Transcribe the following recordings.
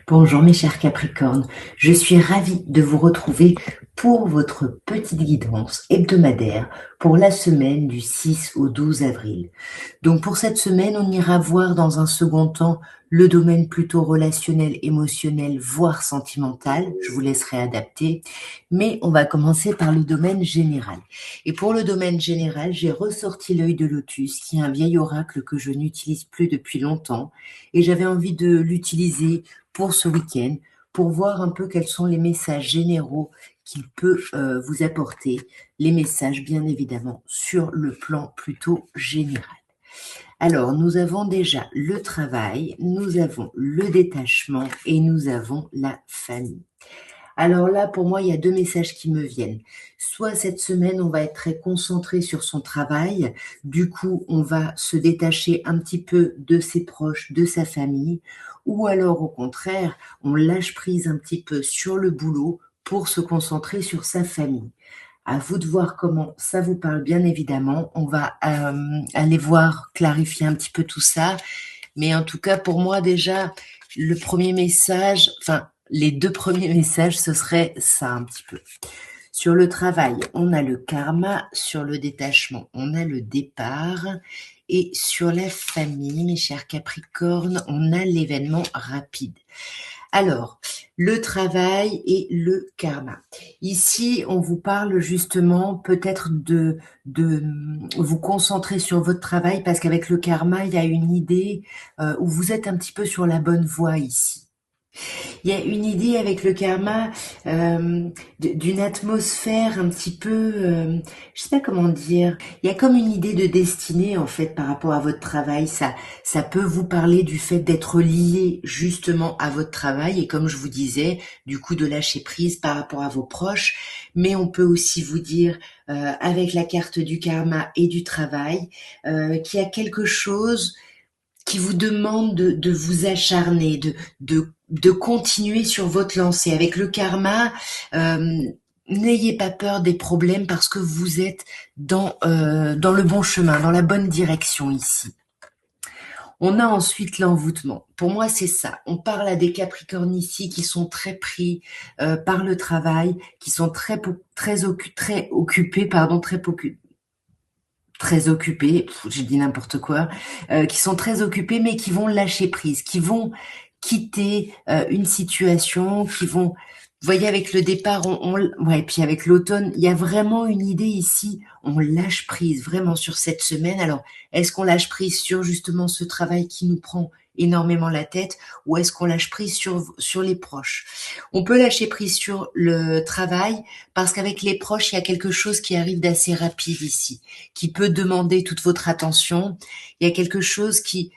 Bonjour mes chers Capricornes, je suis ravie de vous retrouver pour votre petite guidance hebdomadaire pour la semaine du 6 au 12 avril. Donc pour cette semaine, on ira voir dans un second temps le domaine plutôt relationnel, émotionnel, voire sentimental. Je vous laisserai adapter, mais on va commencer par le domaine général. Et pour le domaine général, j'ai ressorti l'œil de lotus, qui est un vieil oracle que je n'utilise plus depuis longtemps, et j'avais envie de l'utiliser pour ce week-end, pour voir un peu quels sont les messages généraux qu'il peut vous apporter, les messages bien évidemment sur le plan plutôt général. Alors, nous avons déjà le travail, nous avons le détachement et nous avons la famille. Alors là, pour moi, il y a deux messages qui me viennent. Soit cette semaine, on va être très concentré sur son travail. Du coup, on va se détacher un petit peu de ses proches, de sa famille. Ou alors, au contraire, on lâche prise un petit peu sur le boulot pour se concentrer sur sa famille. À vous de voir comment ça vous parle, bien évidemment. On va aller voir, clarifier un petit peu tout ça. Mais en tout cas, pour moi, déjà, le premier message, enfin, les deux premiers messages, ce serait ça un petit peu. Sur le travail, on a le karma. Sur le détachement, on a le départ. Et sur la famille, mes chers Capricornes, on a l'événement rapide. Alors, le travail et le karma. Ici, on vous parle justement peut-être de vous concentrer sur votre travail parce qu'avec le karma, il y a une idée où vous êtes un petit peu sur la bonne voie ici. Il y a une idée avec le karma d'une atmosphère un petit peu, je sais pas comment dire. Il y a comme une idée de destinée en fait par rapport à votre travail. Ça peut vous parler du fait d'être lié justement à votre travail et comme je vous disais, du coup de lâcher prise par rapport à vos proches. Mais on peut aussi vous dire avec la carte du karma et du travail qu'il y a quelque chose qui vous demande de vous acharner, de continuer sur votre lancée. Avec le karma, n'ayez pas peur des problèmes parce que vous êtes dans le bon chemin, dans la bonne direction ici. On a ensuite l'envoûtement. Pour moi, c'est ça. On parle à des Capricornes ici qui sont très pris par le travail, qui sont très occupés, pardon, très occupés, j'ai dit n'importe quoi, qui sont très occupés mais qui vont lâcher prise, qui vont quitter une situation, qui vont, vous voyez, avec le départ, ouais, puis avec l'automne, il y a vraiment une idée ici, on lâche prise vraiment sur cette semaine. Alors, est-ce qu'on lâche prise sur justement ce travail qui nous prend énormément la tête ou est-ce qu'on lâche prise sur les proches? On peut lâcher prise sur le travail parce qu'avec les proches, il y a quelque chose qui arrive d'assez rapide ici, qui peut demander toute votre attention. Il y a quelque chose qui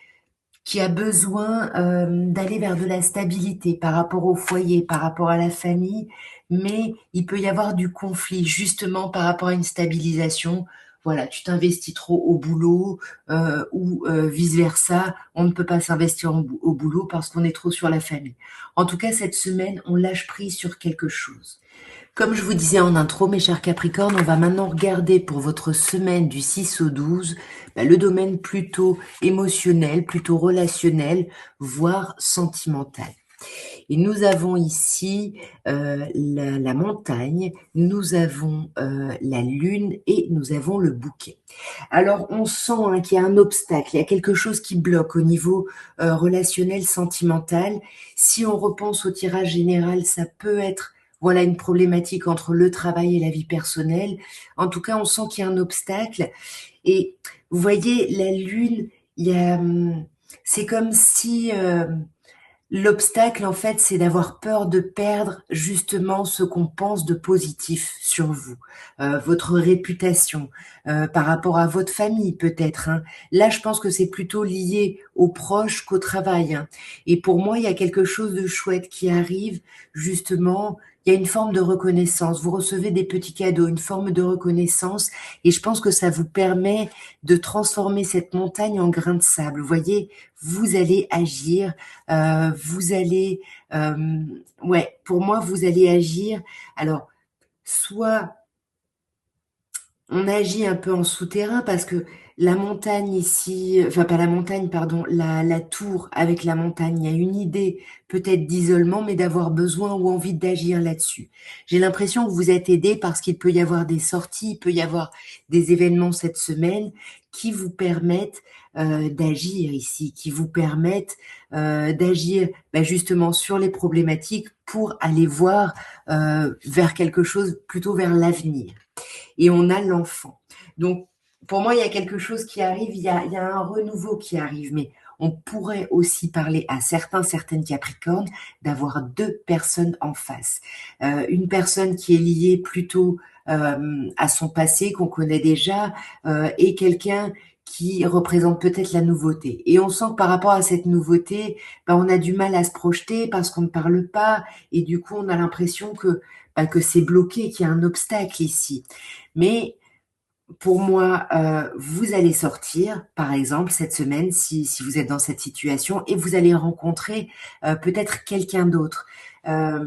a besoin d'aller vers de la stabilité par rapport au foyer, par rapport à la famille, mais il peut y avoir du conflit justement par rapport à une stabilisation. Voilà, tu t'investis trop au boulot ou vice-versa, on ne peut pas s'investir au boulot parce qu'on est trop sur la famille. En tout cas, cette semaine, on lâche prise sur quelque chose. Comme je vous disais en intro, mes chers Capricornes, on va maintenant regarder pour votre semaine du 6 au 12, le domaine plutôt émotionnel, plutôt relationnel, voire sentimental. Et nous avons ici la montagne, nous avons la lune et nous avons le bouquet. Alors on sent qu'il y a un obstacle, il y a quelque chose qui bloque au niveau relationnel, sentimental. Si on repense au tirage général, ça peut être voilà une problématique entre le travail et la vie personnelle. En tout cas, on sent qu'il y a un obstacle. Et vous voyez, la lune, il y a, c'est comme si l'obstacle, en fait, c'est d'avoir peur de perdre justement ce qu'on pense de positif sur vous, votre réputation, par rapport à votre famille peut-être, hein. Là, je pense que c'est plutôt lié aux proches qu'au travail, hein. Et pour moi, il y a quelque chose de chouette qui arrive, justement, il y a une forme de reconnaissance. Vous recevez des petits cadeaux, une forme de reconnaissance, et je pense que ça vous permet de transformer cette montagne en grain de sable. Vous voyez, vous allez agir vous allez, ouais, pour moi, vous allez agir. Alors, soit on agit un peu en souterrain parce que la montagne ici, enfin pas la montagne, pardon, la tour avec la montagne, il y a une idée peut-être d'isolement, mais d'avoir besoin ou envie d'agir là-dessus. J'ai l'impression que vous êtes aidé parce qu'il peut y avoir des sorties, il peut y avoir des événements cette semaine qui vous permettent d'agir ici, qui vous permettent d'agir justement sur les problématiques pour aller voir vers quelque chose, plutôt vers l'avenir. Et on a l'enfant. Donc, pour moi, il y a quelque chose qui arrive, il y a un renouveau qui arrive, mais on pourrait aussi parler à certaines Capricornes d'avoir deux personnes en face. Une personne qui est liée plutôt à son passé, qu'on connaît déjà, et quelqu'un qui représente peut-être la nouveauté. Et on sent que par rapport à cette nouveauté, on a du mal à se projeter parce qu'on ne parle pas, et du coup, on a l'impression que c'est bloqué, qu'il y a un obstacle ici. Mais pour moi, vous allez sortir, par exemple, cette semaine, si vous êtes dans cette situation, et vous allez rencontrer peut-être quelqu'un d'autre. Euh,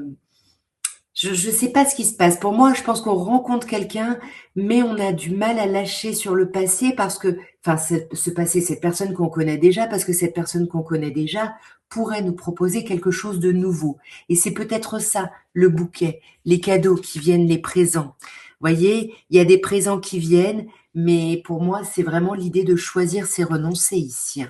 je ne sais pas ce qui se passe. Pour moi, je pense qu'on rencontre quelqu'un, mais on a du mal à lâcher sur le passé parce que, enfin, ce passé, cette personne qu'on connaît déjà, parce que cette personne qu'on connaît déjà pourrait nous proposer quelque chose de nouveau. Et c'est peut-être ça, le bouquet, les cadeaux qui viennent, les présents. Vous voyez, il y a des présents qui viennent, mais pour moi, c'est vraiment l'idée de choisir, c'est renoncer ici, hein.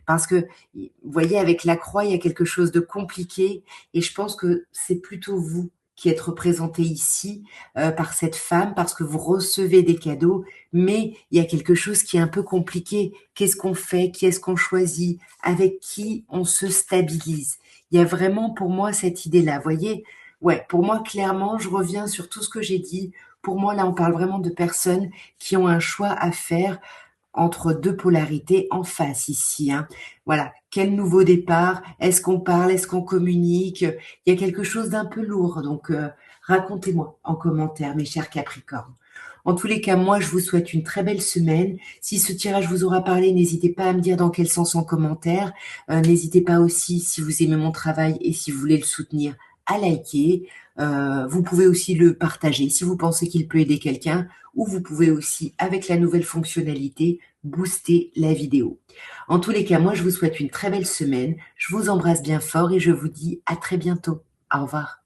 Parce que, vous voyez, avec la croix, il y a quelque chose de compliqué, et je pense que c'est plutôt vous qui êtes représenté ici par cette femme parce que vous recevez des cadeaux, mais il y a quelque chose qui est un peu compliqué. Qu'est-ce qu'on fait? Qui est-ce qu'on choisit? Avec qui on se stabilise? Il y a vraiment pour moi cette idée-là. Vous voyez? Ouais, pour moi, clairement, je reviens sur tout ce que j'ai dit. Pour moi, là, on parle vraiment de personnes qui ont un choix à faire entre deux polarités en face ici, hein. Voilà, quel nouveau départ? Est-ce qu'on parle? Est-ce qu'on communique? Il y a quelque chose d'un peu lourd, donc racontez-moi en commentaire, mes chers Capricornes. En tous les cas, moi, je vous souhaite une très belle semaine. Si ce tirage vous aura parlé, n'hésitez pas à me dire dans quel sens en commentaire. N'hésitez pas aussi, si vous aimez mon travail et si vous voulez le soutenir, à liker. Vous pouvez aussi le partager si vous pensez qu'il peut aider quelqu'un, ou vous pouvez aussi, avec la nouvelle fonctionnalité, booster la vidéo. En tous les cas, moi, je vous souhaite une très belle semaine. Je vous embrasse bien fort et je vous dis à très bientôt. Au revoir.